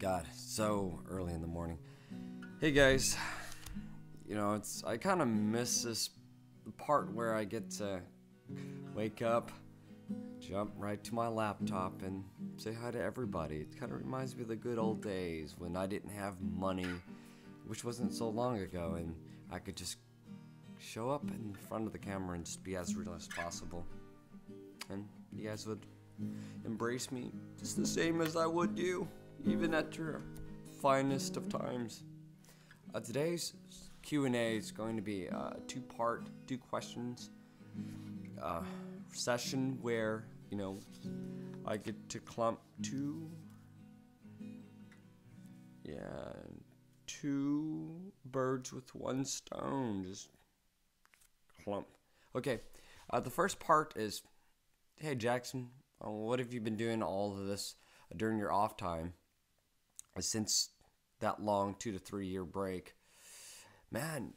God, so early in the morning. Hey guys, I kind of miss this part where I get to wake up, jump right to my laptop, and say hi to everybody. It kind of reminds me of the good old days when I didn't have money, which wasn't so long ago, and I could just show up in front of the camera and just be as real as possible. And you guys would embrace me just the same as I would you, even at your finest of times. Today's Q&A is going to be a two-part, two questions session where, I get to clump two birds with one stone. Just clump. Okay, the first part is, hey Jackson, what have you been doing all of this during your off time since that long 2 to 3 year break? Man,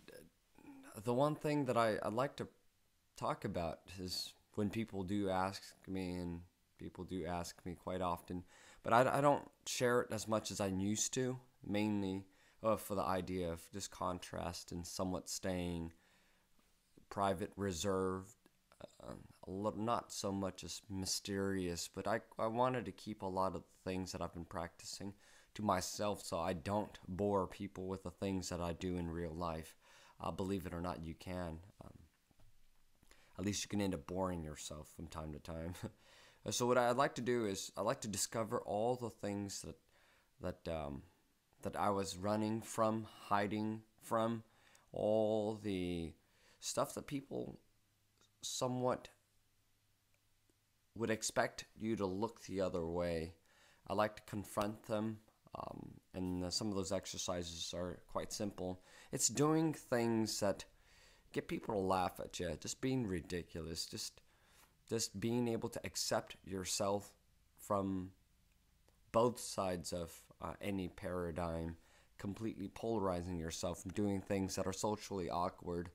the one thing that I'd like to talk about is when people do ask me, and people do ask me quite often, but I don't share it as much as I used to, mainly for the idea of just contrast and somewhat staying private, reserved, not so much as mysterious, but I wanted to keep a lot of the things that I've been practicing to myself so I don't bore people with the things that I do in real life. Believe it or not, you can. At least you can end up boring yourself from time to time. So what I'd like to do is I like to discover all the things that I was running from, hiding from, all the stuff that people somewhat would expect you to look the other way. I like to confront them, and some of those exercises are quite simple. It's doing things that get people to laugh at you, just being ridiculous, just being able to accept yourself from both sides of any paradigm, completely polarizing yourself from doing things that are socially awkward,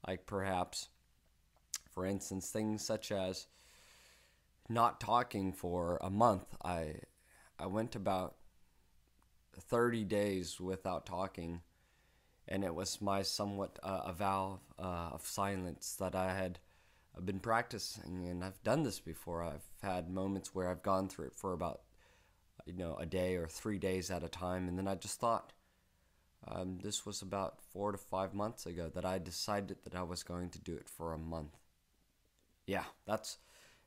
like perhaps, for instance, things such as not talking for a month. I went about 30 days without talking, and it was my somewhat a vow of silence that I had been practicing, and I've done this before. I've had moments where I've gone through it for about a day or 3 days at a time, and then I just thought, this was about 4 to 5 months ago that I decided that I was going to do it for a month. Yeah, that's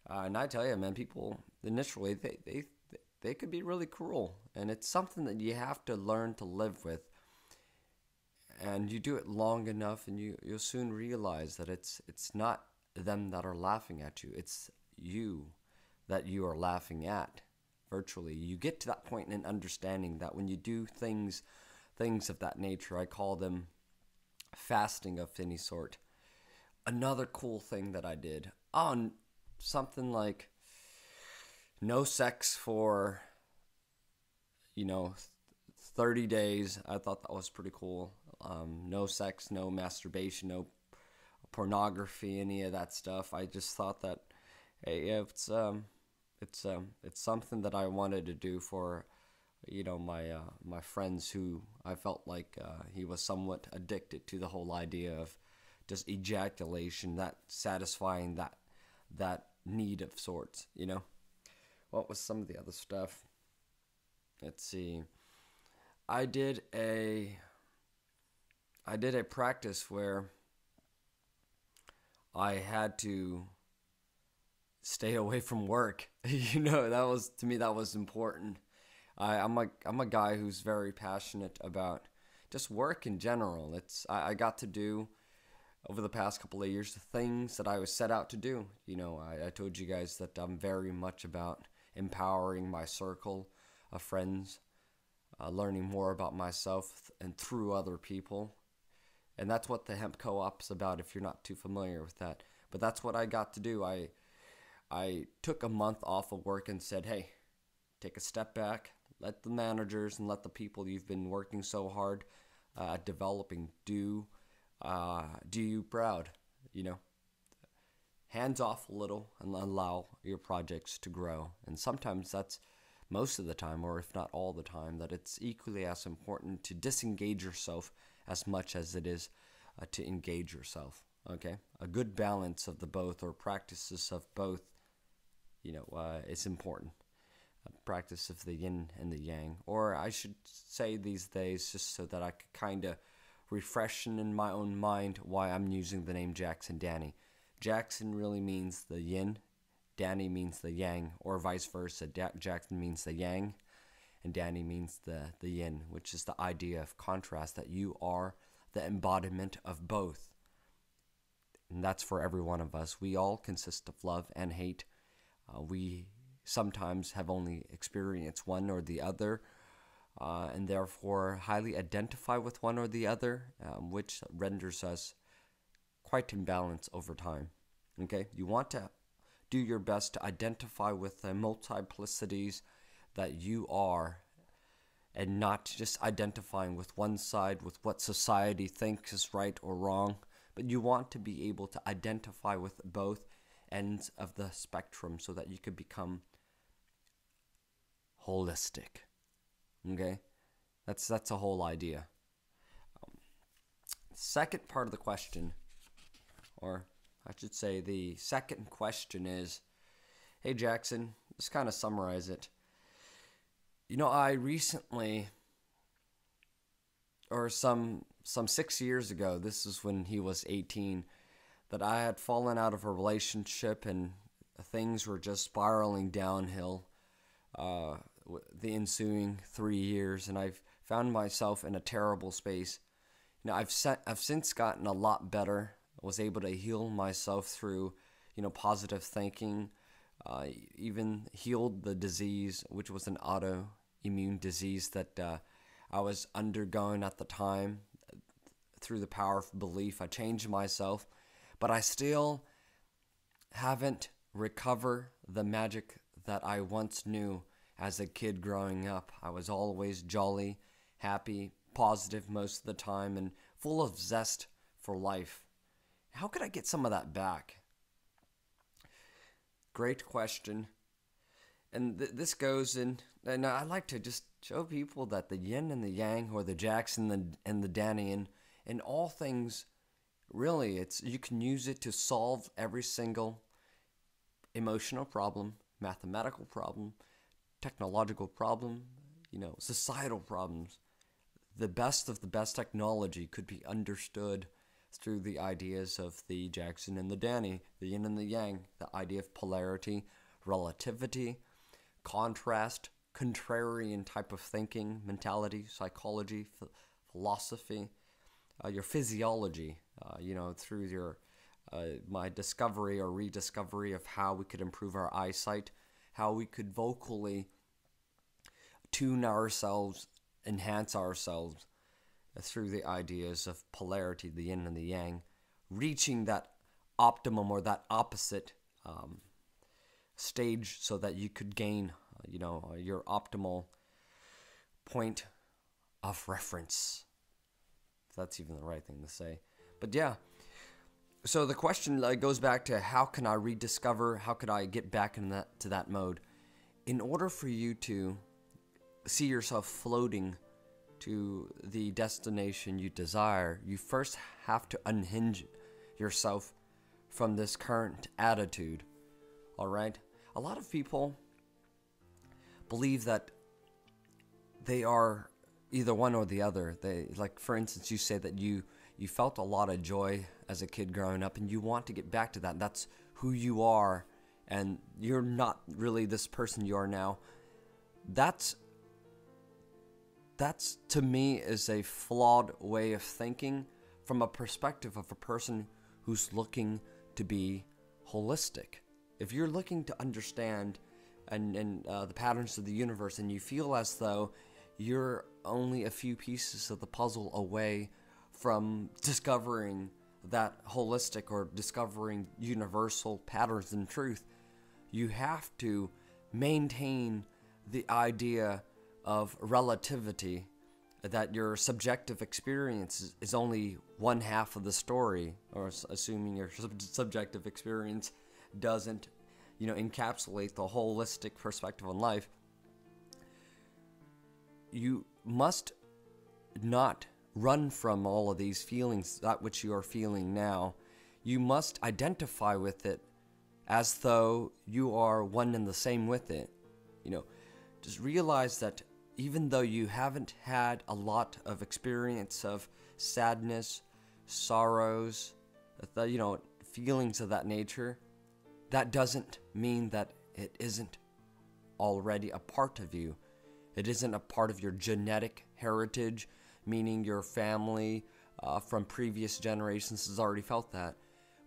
and I tell you, man, people initially they could be really cruel, and it's something that you have to learn to live with. And you do it long enough, and you'll soon realize that it's not them that are laughing at you, it's you that you are laughing at. Virtually, you get to that point in understanding that when you do things of that nature, I call them fasting of any sort. Another cool thing that I did on something like no sex for 30 days. I thought that was pretty cool. No sex, no masturbation, no pornography, any of that stuff. I just thought that, hey, it's something that I wanted to do for my friends who I felt like he was somewhat addicted to the whole idea of just ejaculation, that satisfying that need of sorts. What was some of the other stuff? Let's see. I did a practice where I had to stay away from work. That was important. I'm a guy who's very passionate about just work in general. I got to do over the past couple of years the things that I was set out to do. I told you guys that I'm very much about empowering my circle of friends, learning more about myself and through other people. And that's what the hemp co-op's about, if you're not too familiar with that. But that's what I got to do. I took a month off of work and said, hey, take a step back, let the managers and let the people you've been working so hard at developing do you proud, hands off a little and allow your projects to grow. And sometimes that's most of the time, or if not all the time, that it's equally as important to disengage yourself as much as it is to engage yourself. Okay, a good balance of the both, or practices of both, is important. A practice of the yin and the yang, or I should say these days, just so that I could kind of refreshen in my own mind why I'm using the name Jackson Dany. Jackson really means the yin, Dany means the yang, or vice versa. Jackson means the yang, and Dany means the yin, which is the idea of contrast, that you are the embodiment of both. And that's for every one of us. We all consist of love and hate. We sometimes have only experienced one or the other, and therefore highly identify with one or the other, which renders us quite imbalanced over time. Okay, you want to do your best to identify with the multiplicities that you are, and not just identifying with one side, with what society thinks is right or wrong, but you want to be able to identify with both ends of the spectrum so that you could become holistic. Okay, that's a whole idea. Second part of the question, or I should say the second question is, hey Jackson, let's kind of summarize it. I recently, or some 6 years ago, this is when he was 18, that I had fallen out of a relationship and things were just spiraling downhill the ensuing 3 years, and I've found myself in a terrible space. I've since gotten a lot better. I was able to heal myself through, positive thinking, even healed the disease, which was an autoimmune disease that I was undergoing at the time. Through the power of belief, I changed myself, but I still haven't recovered the magic that I once knew as a kid growing up. I was always jolly, happy, positive most of the time, and full of zest for life. How could I get some of that back? Great question. And this goes in, and I like to just show people that the yin and the yang, or the Jackson and the Dany, in all things, really, you can use it to solve every single emotional problem, mathematical problem, technological problem, societal problems. The best of the best technology could be understood through the ideas of the Jackson and the Dany, the yin and the yang, the idea of polarity, relativity, contrast, contrarian type of thinking, mentality, psychology, philosophy, your physiology, through your my discovery or rediscovery of how we could improve our eyesight, how we could vocally tune ourselves, enhance ourselves through the ideas of polarity, the yin and the yang, reaching that optimum or that opposite stage so that you could gain, your optimal point of reference. If that's even the right thing to say. But yeah, so the question goes back to, how can I rediscover, how could I get back to that mode? In order for you to see yourself floating to the destination you desire, you first have to unhinge yourself from this current attitude. Alright? A lot of people believe that they are either one or the other. Like, for instance, you say that you felt a lot of joy as a kid growing up, and you want to get back to that. That's who you are, and you're not really this person you are now. That's to me is a flawed way of thinking from a perspective of a person who's looking to be holistic. If you're looking to understand and the patterns of the universe, and you feel as though you're only a few pieces of the puzzle away from discovering that holistic or discovering universal patterns and truth, you have to maintain the idea of relativity, that your subjective experience is only one half of the story, or assuming your subjective experience doesn't, encapsulate the holistic perspective on life. you must not run from all of these feelings, that which you are feeling now. You must identify with it as though you are one and the same with it. Just realize that even though you haven't had a lot of experience of sadness, sorrows, feelings of that nature, that doesn't mean that it isn't already a part of you. It isn't a part of your genetic heritage, meaning your family from previous generations has already felt that.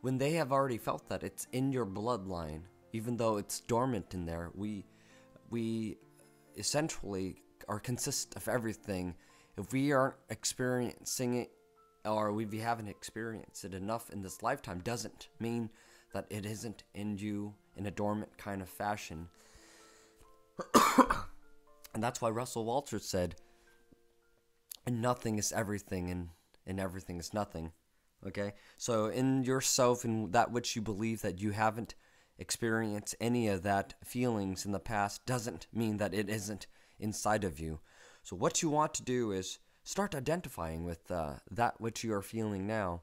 When they have already felt that, it's in your bloodline. Even though it's dormant in there, we essentially consist of everything. If we aren't experiencing it, or we haven't experienced it enough in this lifetime, doesn't mean that it isn't in you in a dormant kind of fashion. And that's why Russell Walters said, nothing is everything, and everything is nothing. Okay? So in yourself, in that which you believe that you haven't experienced any of that feelings in the past, doesn't mean that it isn't inside of you. So what you want to do is start identifying with that which you are feeling now.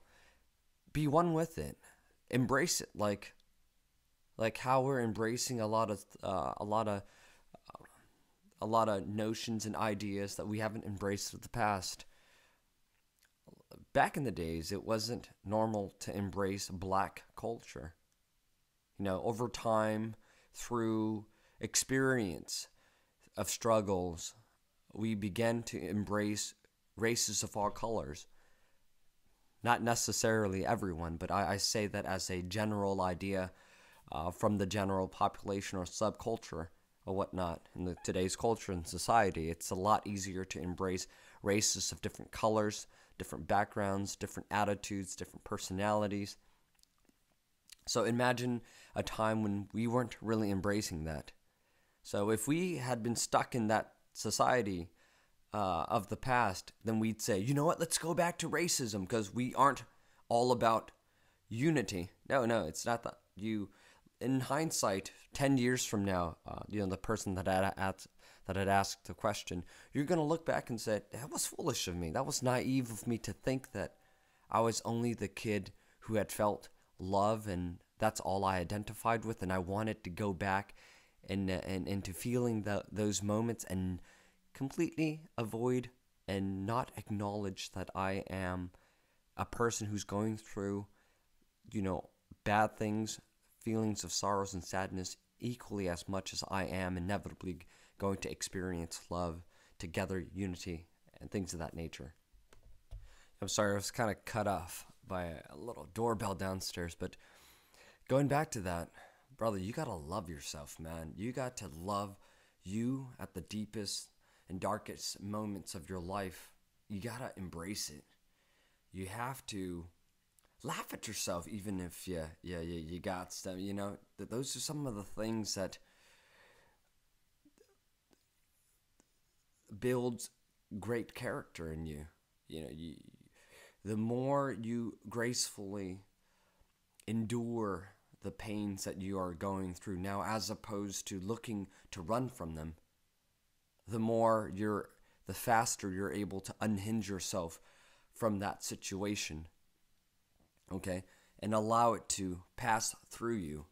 Be one with it. Embrace it, like how we're embracing a lot of notions and ideas that we haven't embraced in the past. Back in the days, it wasn't normal to embrace black culture. Over time, through experience of struggles, we began to embrace races of all colors. Not necessarily everyone, but I say that as a general idea from the general population or subculture or whatnot. In today's culture and society, it's a lot easier to embrace races of different colors, different backgrounds, different attitudes, different personalities. So imagine a time when we weren't really embracing that. So if we had been stuck in that society of the past, then we'd say, you know what, let's go back to racism because we aren't all about unity. No, it's not that. In hindsight, 10 years from now, the person that had asked the question, you're going to look back and say, that was foolish of me. That was naive of me to think that I was only the kid who had felt love and that's all I identified with, and I wanted to go back and into feeling those moments and completely avoid and not acknowledge that I am a person who's going through, bad things, feelings of sorrows and sadness equally as much as I am inevitably going to experience love, together, unity, and things of that nature. I'm sorry, I was kind of cut off by a little doorbell downstairs, but going back to that, brother, you gotta love yourself, man. You got to love you at the deepest and darkest moments of your life. You gotta embrace it. You have to laugh at yourself, even if you got stuff. Those are some of the things that builds great character in you. The more you gracefully endure the pains that you are going through now, as opposed to looking to run from them, the faster you're able to unhinge yourself from that situation, okay, and allow it to pass through you.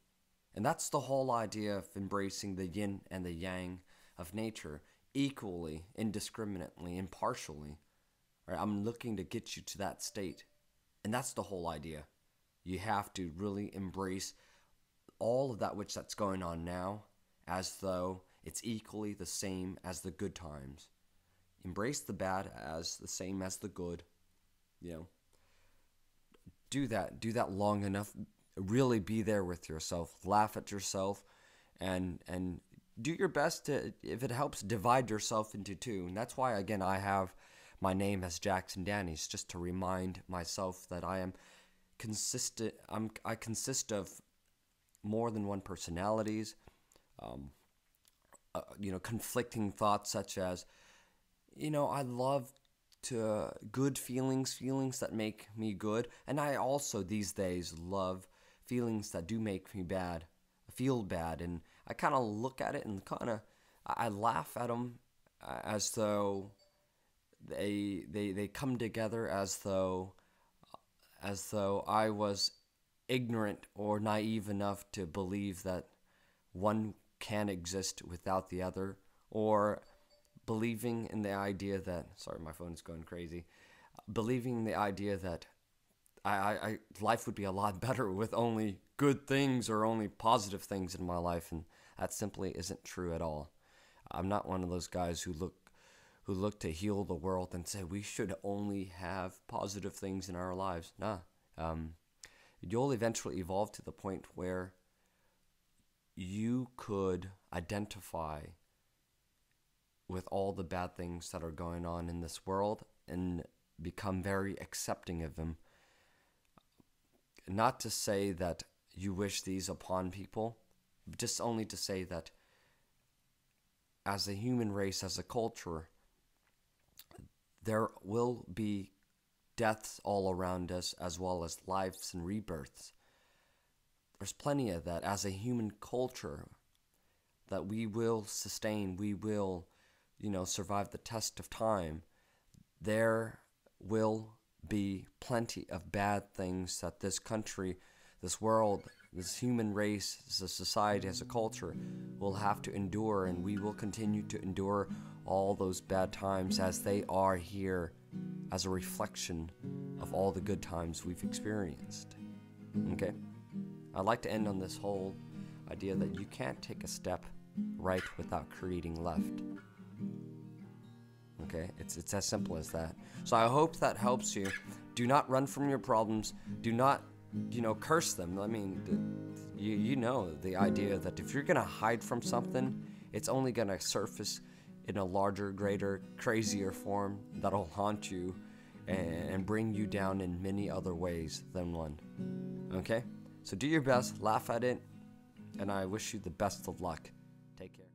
And that's the whole idea of embracing the yin and the yang of nature equally, indiscriminately, impartially. Right? I'm looking to get you to that state. And that's the whole idea. You have to really embrace all of that which that's going on now as though it's equally the same as the good times. Embrace the bad as the same as the good. Do that long enough. Really be there with yourself. Laugh at yourself and do your best to, if it helps, divide yourself into two. And that's why, again, I have my name as Jackson Dany's, just to remind myself that I am consistent. I consist of more than one personalities, conflicting thoughts such as, I love to good feelings that make me good, and I also these days love feelings that do make me feel bad, and I kind of look at it and I laugh at them as though they come together as though I was ignorant or naive enough to believe that one can exist without the other, or believing in the idea that, sorry, my phone is going crazy, believing in the idea that life would be a lot better with only good things or only positive things in my life, and that simply isn't true at all. I'm not one of those guys who look to heal the world and say we should only have positive things in our lives. Nah. You'll eventually evolve to the point where you could identify with all the bad things that are going on in this world and become very accepting of them. Not to say that you wish these upon people, just only to say that as a human race, as a culture, there will be deaths all around us as well as lives and rebirths. There's plenty of that as a human culture that we will sustain, we will, survive the test of time. There will be plenty of bad things that this country, this world, this human race, as a society, as a culture, will have to endure, and we will continue to endure all those bad times as they are here as a reflection of all the good times we've experienced. Okay? I'd like to end on this whole idea that you can't take a step right without creating left. Okay? It's as simple as that. So I hope that helps you. Do not run from your problems. Do not, curse them. I mean, you know the idea that if you're going to hide from something, it's only going to surface in a larger, greater, crazier form that'll haunt you and bring you down in many other ways than one. Okay? So do your best, laugh at it, and I wish you the best of luck. Take care.